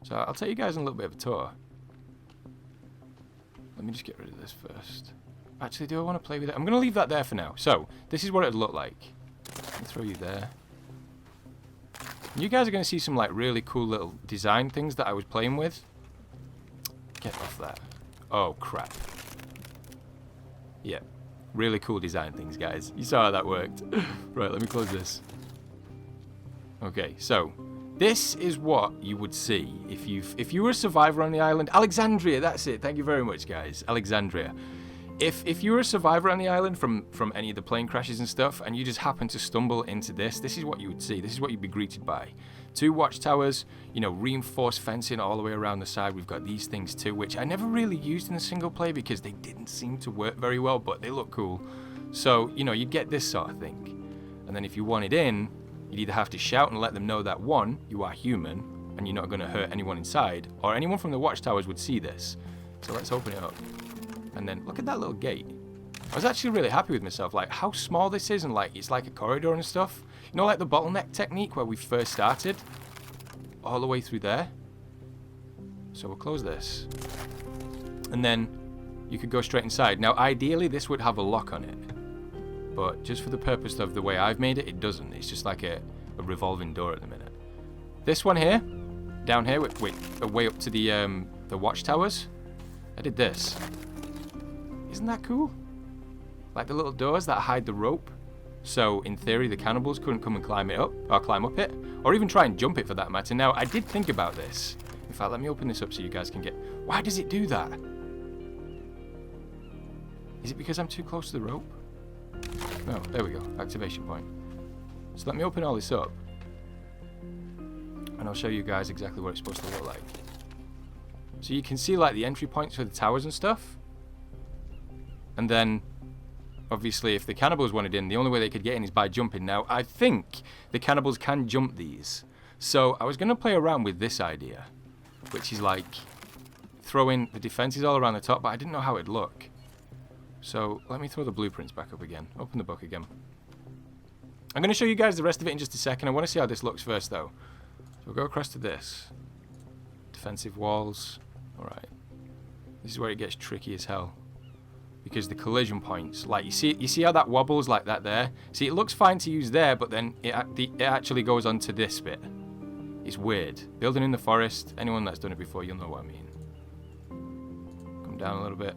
So I'll take you guys on a little bit of a tour. Let me just get rid of this first. Actually, do I want to play with it? I'm going to leave that there for now. So, this is what it'd look like. Let me throw you there. And you guys are going to see some like really cool little design things that I was playing with. Get off that. Oh, crap. Yeah. Really cool design things, guys. You saw how that worked. Right, let me close this. Okay, so this is what you would see if you were a survivor on the island. Alexandria, that's it. Thank you very much, guys. Alexandria. If you were a survivor on the island from any of the plane crashes and stuff, and you just happen to stumble into this is what you would see. This is what you'd be greeted by. 2 watchtowers, you know, reinforced fencing all the way around the side. We've got these things too, which I never really used in the single play because they didn't seem to work very well, but they look cool. So, you know, you get this sort of thing. And then if you wanted in, you'd either have to shout and let them know that, 1, you are human, and you're not going to hurt anyone inside, or anyone from the watchtowers would see this. So let's open it up. And then look at that little gate. I was actually really happy with myself, like how small this is, and like it's like a corridor and stuff. You know, like the bottleneck technique where we first started, all the way through there. So we'll close this, and then you could go straight inside. Now, ideally, this would have a lock on it, but just for the purpose of the way I've made it, it doesn't. It's just like a revolving door at the minute. This one here, down here, wait, way up to the watchtowers. I did this. Isn't that cool? Like the little doors that hide the rope. So, in theory, the cannibals couldn't come and climb it up, or climb up it, or even try and jump it for that matter. Now, I did think about this. In fact, let me open this up so you guys can get... Why does it do that? Is it because I'm too close to the rope? No, there we go. Activation point. So let me open all this up. And I'll show you guys exactly what it's supposed to look like. So you can see like the entry points for the towers and stuff. And then, obviously, if the cannibals wanted in, the only way they could get in is by jumping. Now, I think the cannibals can jump these. So I was going to play around with this idea, which is like throwing the defenses all around the top, but I didn't know how it'd look. So let me throw the blueprints back up again. Open the book again. I'm going to show you guys the rest of it in just a second. I want to see how this looks first, though. So we'll go across to this. Defensive walls. Alright. This is where it gets tricky as hell. Because the collision points, like you see how that wobbles like that there? See, it looks fine to use there, but then it actually goes onto this bit. It's weird. Building in the forest, anyone that's done it before, you'll know what I mean. Come down a little bit.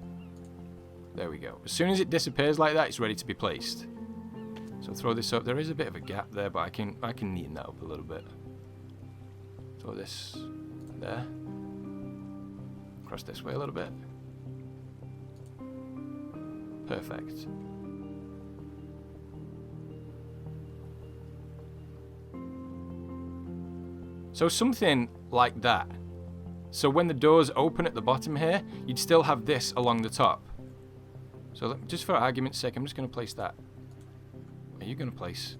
There we go. As soon as it disappears like that, it's ready to be placed. So throw this up. There is a bit of a gap there, but I can neaten that up a little bit. Throw this there. Cross this way a little bit. Perfect. So something like that. So when the doors open at the bottom here, you'd still have this along the top. So just for argument's sake, I'm just going to place that. Where are you going to place?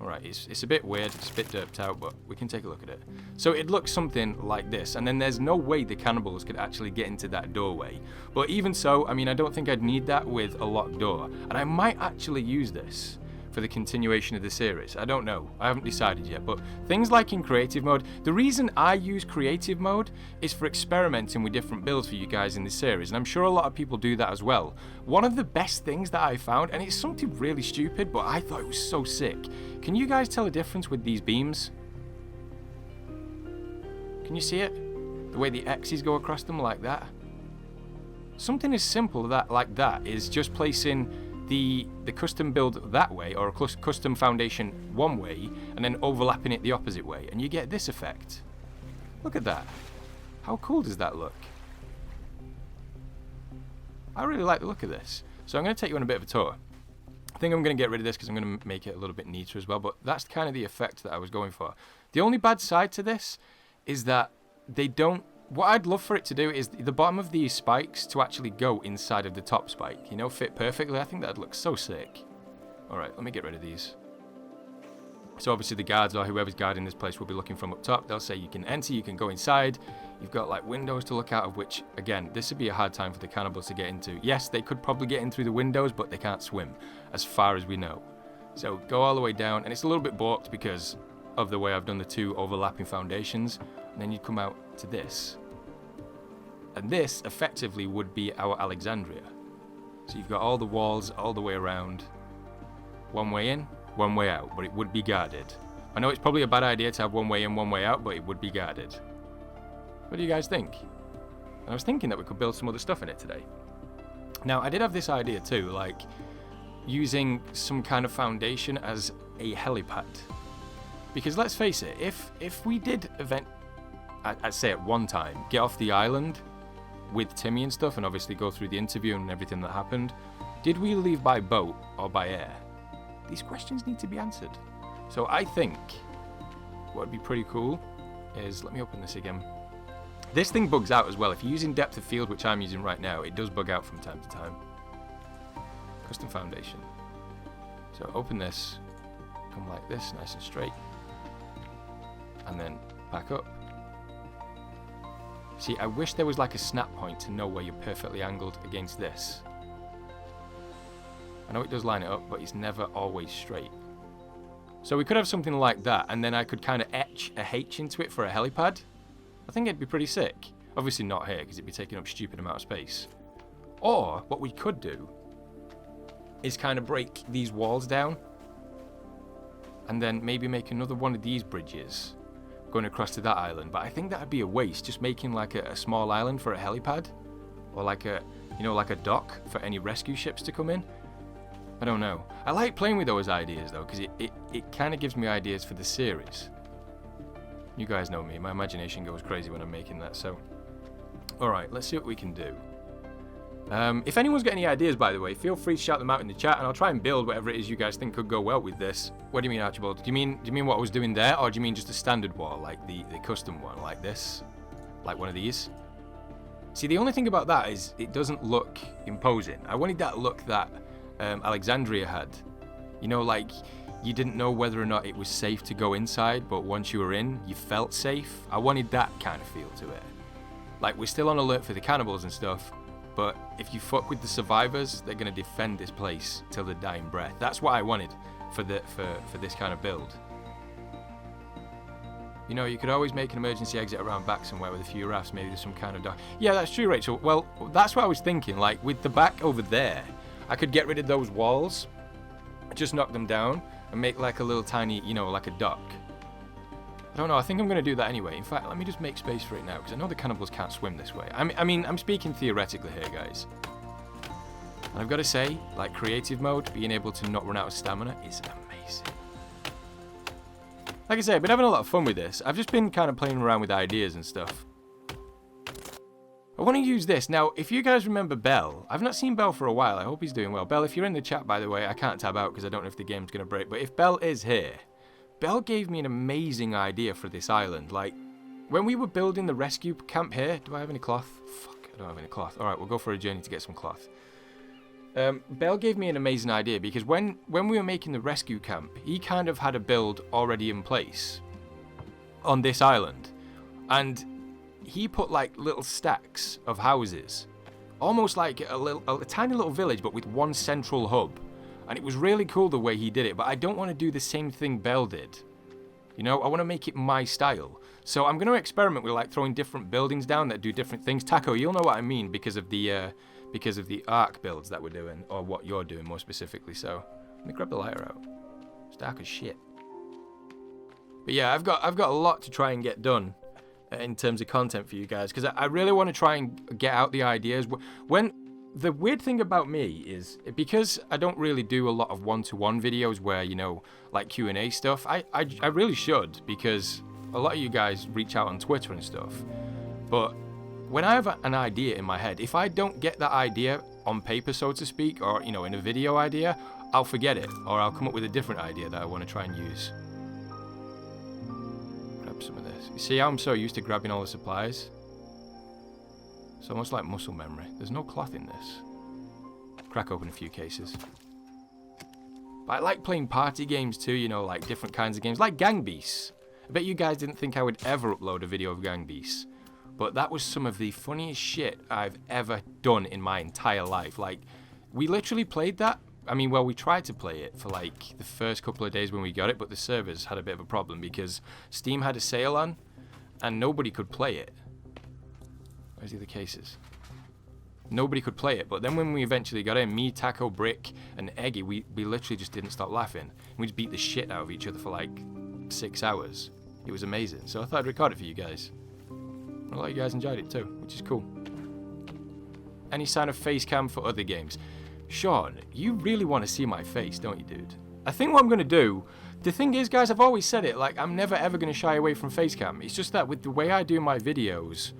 Alright, it's a bit weird, it's a bit derped out, but we can take a look at it. So it looks something like this, and then there's no way the cannibals could actually get into that doorway. But even so, I mean, I don't think I'd need that with a locked door. And I might actually use this for the continuation of the series. I don't know. I haven't decided yet. But things like in creative mode, the reason I use creative mode is for experimenting with different builds for you guys in this series. And I'm sure a lot of people do that as well. One of the best things that I found, and it's something really stupid, but I thought it was so sick. Can you guys tell a difference with these beams? Can you see it? The way the X's go across them like that? Something as simple like that is just placing the custom build that way, or a custom foundation one way, and then overlapping it the opposite way, and you get this effect. Look at that. How cool does that look? I really like the look of this. So I'm going to take you on a bit of a tour. I think I'm going to get rid of this because I'm going to make it a little bit neater as well, but that's kind of the effect that I was going for. The only bad side to this is that they don't... What I'd love for it to do is the bottom of these spikes to actually go inside of the top spike. You know, fit perfectly. I think that'd look so sick. Alright, let me get rid of these. So obviously the guards or whoever's guarding this place will be looking from up top. They'll say you can enter, you can go inside. You've got like windows to look out of, which, again, this would be a hard time for the cannibals to get into. Yes, they could probably get in through the windows, but they can't swim, as far as we know. So go all the way down, and it's a little bit balked because of the way I've done the 2 overlapping foundations, and then you'd come out to this. And this effectively would be our Alexandria. So you've got all the walls all the way around. One way in, one way out, but it would be guarded. I know it's probably a bad idea to have one way in, one way out, but it would be guarded. What do you guys think? And I was thinking that we could build some other stuff in it today. Now, I did have this idea too, like using some kind of foundation as a helipad. Because let's face it, if we did I'd say at one time, get off the island with Timmy and stuff, and obviously go through the interview and everything that happened, did we leave by boat or by air? These questions need to be answered. So I think what would be pretty cool is, let me open this again. This thing bugs out as well. If you're using depth of field, which I'm using right now, it does bug out from time to time. Custom foundation. So open this, come like this, nice and straight, and then back up. See, I wish there was like a snap point to know where you're perfectly angled against this. I know it does line it up, but it's never always straight. So we could have something like that, and then I could kind of etch a H into it for a helipad. I think it'd be pretty sick. Obviously not here, because it'd be taking up a stupid amount of space. Or, what we could do is kind of break these walls down, and then maybe make another one of these bridges going across to that island. But I think that'd be a waste, just making like a small island for a helipad, or like a, you know, like a dock for any rescue ships to come in. I don't know. I like playing with those ideas though, because it kind of gives me ideas for the series. You guys know me, my imagination goes crazy when I'm making that, so. Alright, let's see what we can do. If anyone's got any ideas, by the way, feel free to shout them out in the chat, and I'll try and build whatever it is you guys think could go well with this. What do you mean, Archibald? Do you mean what I was doing there, or do you mean just a standard wall, like the custom one, like this? Like one of these? See, the only thing about that is it doesn't look imposing. I wanted that look that Alexandria had. You know, like, you didn't know whether or not it was safe to go inside, but once you were in, you felt safe. I wanted that kind of feel to it. Like, we're still on alert for the cannibals and stuff, but if you fuck with the survivors, they're going to defend this place till their dying breath. That's what I wanted for this kind of build. You know, you could always make an emergency exit around back somewhere with a few rafts. Maybe there's some kind of dock. Yeah, that's true, Rachel. Well, that's what I was thinking. Like, with the back over there, I could get rid of those walls, just knock them down, and make like a little tiny, you know, like a dock. I don't know, I think I'm going to do that anyway. In fact, let me just make space for it now, because I know the cannibals can't swim this way. I mean, I'm speaking theoretically here, guys. And I've got to say, like, creative mode, being able to not run out of stamina is amazing. Like I say, I've been having a lot of fun with this. I've just been kind of playing around with ideas and stuff. I want to use this. Now, if you guys remember Bell, I've not seen Bell for a while. I hope he's doing well. Bell, if you're in the chat, by the way, I can't tab out because I don't know if the game's going to break. But if Bell is here, Bell gave me an amazing idea for this island. Like, when we were building the rescue camp here, do I have any cloth? Fuck, I don't have any cloth. All right, we'll go for a journey to get some cloth. Bell gave me an amazing idea because when we were making the rescue camp, he kind of had a build already in place on this island. And he put like little stacks of houses, almost like a tiny little village, but with one central hub. And it was really cool the way he did it, but I don't want to do the same thing Bell did. You know, I want to make it my style. So I'm going to experiment with like throwing different buildings down that do different things. Taco, you'll know what I mean because of the arc builds that we're doing, or what you're doing more specifically. So let me grab the lighter out. It's dark as shit. But yeah, I've got a lot to try and get done in terms of content for you guys, because I really want to try and get out the ideas. When the weird thing about me is, because I don't really do a lot of one-to-one videos where, you know, like Q&A stuff, I really should, because a lot of you guys reach out on Twitter and stuff. But when I have an idea in my head, if I don't get that idea on paper, so to speak, or, you know, in a video idea, I'll forget it, or I'll come up with a different idea that I want to try and use. Grab some of this. You see how I'm so used to grabbing all the supplies? It's almost like muscle memory. There's no cloth in this. Crack open a few cases. But I like playing party games too, you know, like different kinds of games, like Gang Beasts. I bet you guys didn't think I would ever upload a video of Gang Beasts. But that was some of the funniest shit I've ever done in my entire life. Like, we literally played that I mean, well, we tried to play it for like the first couple of days when we got it, but the servers had a bit of a problem because Steam had a sale on and nobody could play it. Where's the other cases? Nobody could play it, but then when we eventually got in, me, Taco, Brick, and Eggy, we literally just didn't stop laughing. We just beat the shit out of each other for like 6 hours. It was amazing, so I thought I'd record it for you guys. A lot of you guys enjoyed it too, which is cool. Any sign of face cam for other games? Sean, you really want to see my face, don't you, dude? I think what I'm going to do, the thing is, guys, I've always said it, like, I'm never ever going to shy away from face cam. It's just that with the way I do my videos,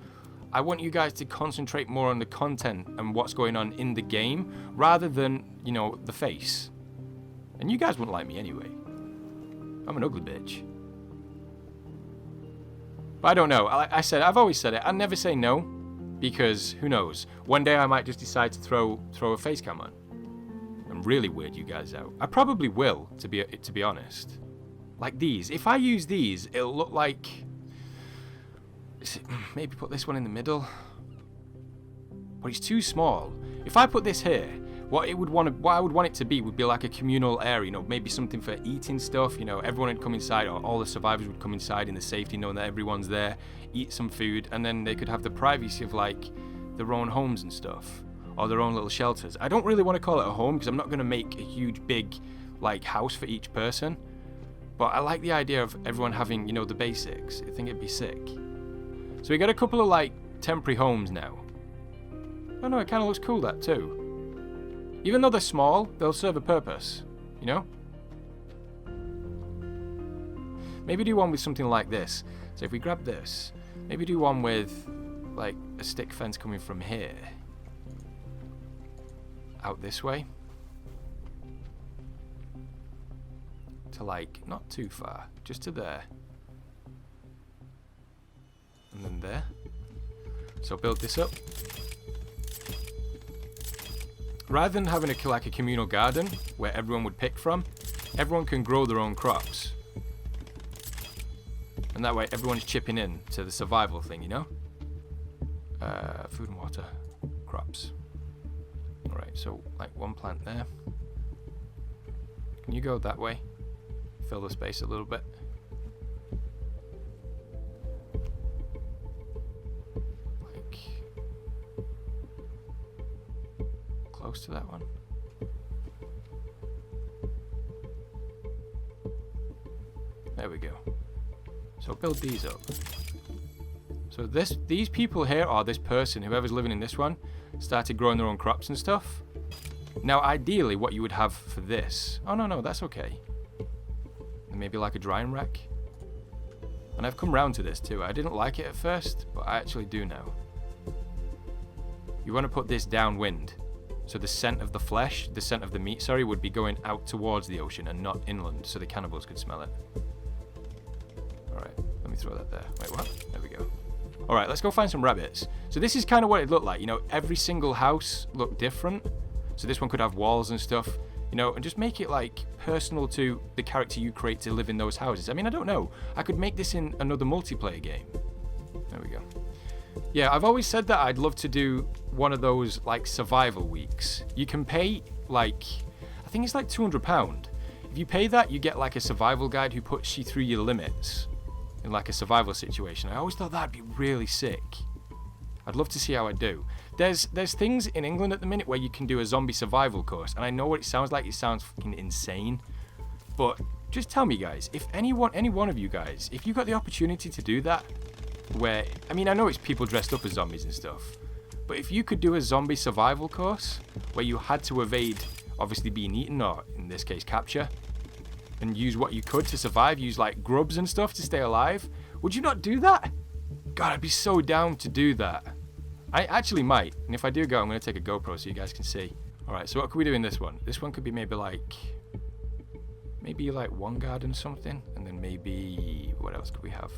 I want you guys to concentrate more on the content and what's going on in the game, rather than, you know, the face. And you guys wouldn't like me anyway. I'm an ugly bitch. But I don't know. Like I said, I've always said it. I never say no, because who knows? One day I might just decide to throw a face cam on and really weird you guys out. I probably will, to be honest. Like these. If I use these, it'll look like. Maybe put this one in the middle. But it's too small. If I put this here, what I would want it to be would be like a communal area, you know, maybe something for eating stuff, you know, everyone would come inside, or all the survivors would come inside in the safety, knowing that everyone's there, eat some food, and then they could have the privacy of like their own homes and stuff, or their own little shelters. I don't really want to call it a home because I'm not going to make a huge big like house for each person, but I like the idea of everyone having, you know, the basics. I think it'd be sick. So we got a couple of like temporary homes now. Oh no, it kind of looks cool, that too. Even though they're small, they'll serve a purpose, you know? Maybe do one with something like this. So if we grab this, maybe do one with like a stick fence coming from here out this way to like not too far, just to there, and then there. So build this up. Rather than having a communal garden where everyone would pick from, everyone can grow their own crops. And that way everyone's chipping in to the survival thing, you know? Food and water. Crops. Alright, so like one plant there. Can you go that way? Fill the space a little bit. Close to that one. There we go. So build these up. So these people here, or this person, whoever's living in this one, started growing their own crops and stuff. Now ideally what you would have for this, oh no, that's okay. And maybe like a drying rack. And I've come round to this too. I didn't like it at first, but I actually do now. You want to put this downwind. So the scent of the flesh, the scent of the meat, sorry, would be going out towards the ocean and not inland, so the cannibals could smell it. Alright, let me throw that there. Wait, what? There we go. Alright, let's go find some rabbits. So this is kind of what it looked like. You know, every single house looked different. So this one could have walls and stuff, you know, and just make it like personal to the character you create to live in those houses. I mean, I don't know. I could make this in another multiplayer game. There we go. Yeah, I've always said that I'd love to do one of those like survival weeks. You can pay like, I think it's like £200. If you pay that, you get like a survival guide who puts you through your limits in like a survival situation. I always thought that'd be really sick. I'd love to see how I do. There's things in England at the minute where you can do a zombie survival course, and I know what it sounds like. It sounds fucking insane, but just tell me, guys, if any one of you guys, if you got the opportunity to do that, where, I mean, I know it's people dressed up as zombies and stuff, but if you could do a zombie survival course where you had to evade obviously being eaten, or in this case capture, and use what you could to survive, use like grubs and stuff to stay alive, would you not do that? God, I'd be so down to do that. I actually might, and if I do go, I'm going to take a GoPro so you guys can see. Alright, so what could we do in this one? This one could be maybe like one garden or something, and then maybe, what else could we have?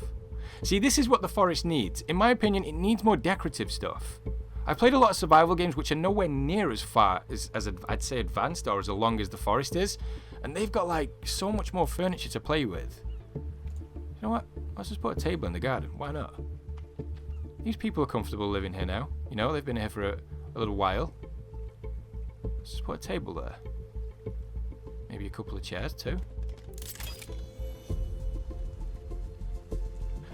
See, this is what the forest needs. In my opinion, it needs more decorative stuff. I've played a lot of survival games which are nowhere near as far as I'd say advanced or as long as the forest is, and they've got like so much more furniture to play with. You know what? Let's just put a table in the garden. Why not? These people are comfortable living here now. You know, they've been here for a little while. Let's just put a table there. Maybe a couple of chairs too.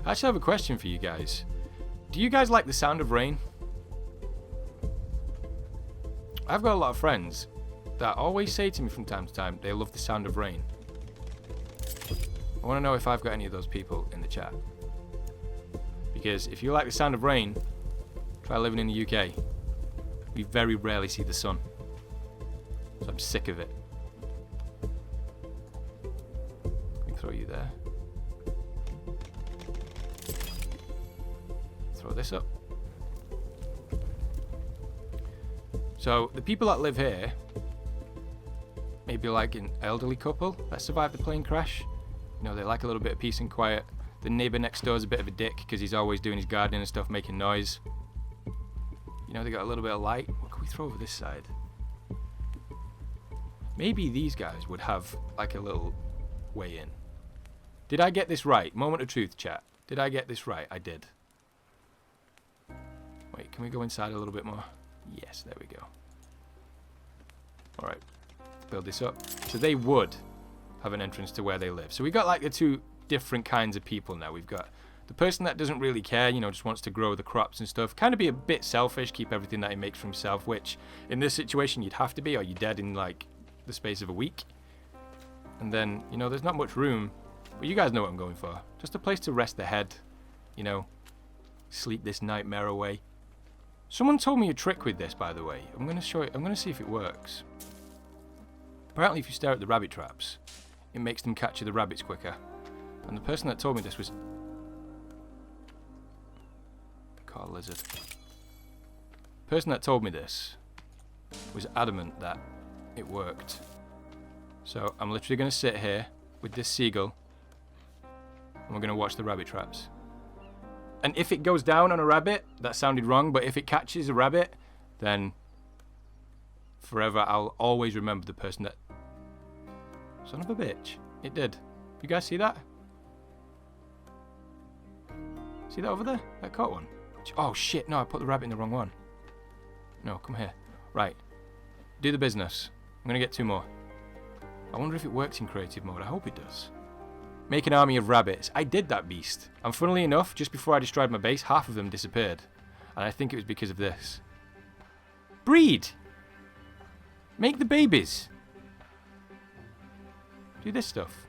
I actually have a question for you guys. Do you guys like the sound of rain? I've got a lot of friends that always say to me from time to time they love the sound of rain. I want to know if I've got any of those people in the chat. Because if you like the sound of rain, try living in the UK. We very rarely see the sun. So I'm sick of it. Let me throw you there. Throw this up. So the people that live here, maybe like an elderly couple that survived the plane crash. You know, they like a little bit of peace and quiet. The neighbour next door is a bit of a dick because he's always doing his gardening and stuff, making noise. You know, they got a little bit of light. What can we throw over this side? Maybe these guys would have like a little way in. Did I get this right? Moment of truth, chat. Did I get this right? I did. Wait, can we go inside a little bit more? Yes, there we go. Alright, build this up. So they would have an entrance to where they live. So we got like the two different kinds of people now. We've got the person that doesn't really care, you know, just wants to grow the crops and stuff. Kind of be a bit selfish, keep everything that he makes for himself, which in this situation you'd have to be, or you're dead in like the space of a week. And then, you know, there's not much room, but you guys know what I'm going for. Just a place to rest the head, you know, sleep this nightmare away. Someone told me a trick with this, by the way. I'm going to show it. I'm going to see if it works. Apparently, if you stare at the rabbit traps, it makes them capture the rabbits quicker. And the person that told me this was... Caught a lizard. The person that told me this was adamant that it worked. So I'm literally going to sit here with this seagull, and we're going to watch the rabbit traps. And if it goes down on a rabbit, that sounded wrong, but if it catches a rabbit, then forever I'll always remember the person that... Son of a bitch. It did. You guys see that? See that over there? That caught one. Oh shit, no, I put the rabbit in the wrong one. No, come here. Right. Do the business. I'm going to get two more. I wonder if it works in creative mode. I hope it does. Make an army of rabbits. I did that beast. And funnily enough, just before I destroyed my base, half of them disappeared. And I think it was because of this. Breed! Make the babies! Do this stuff.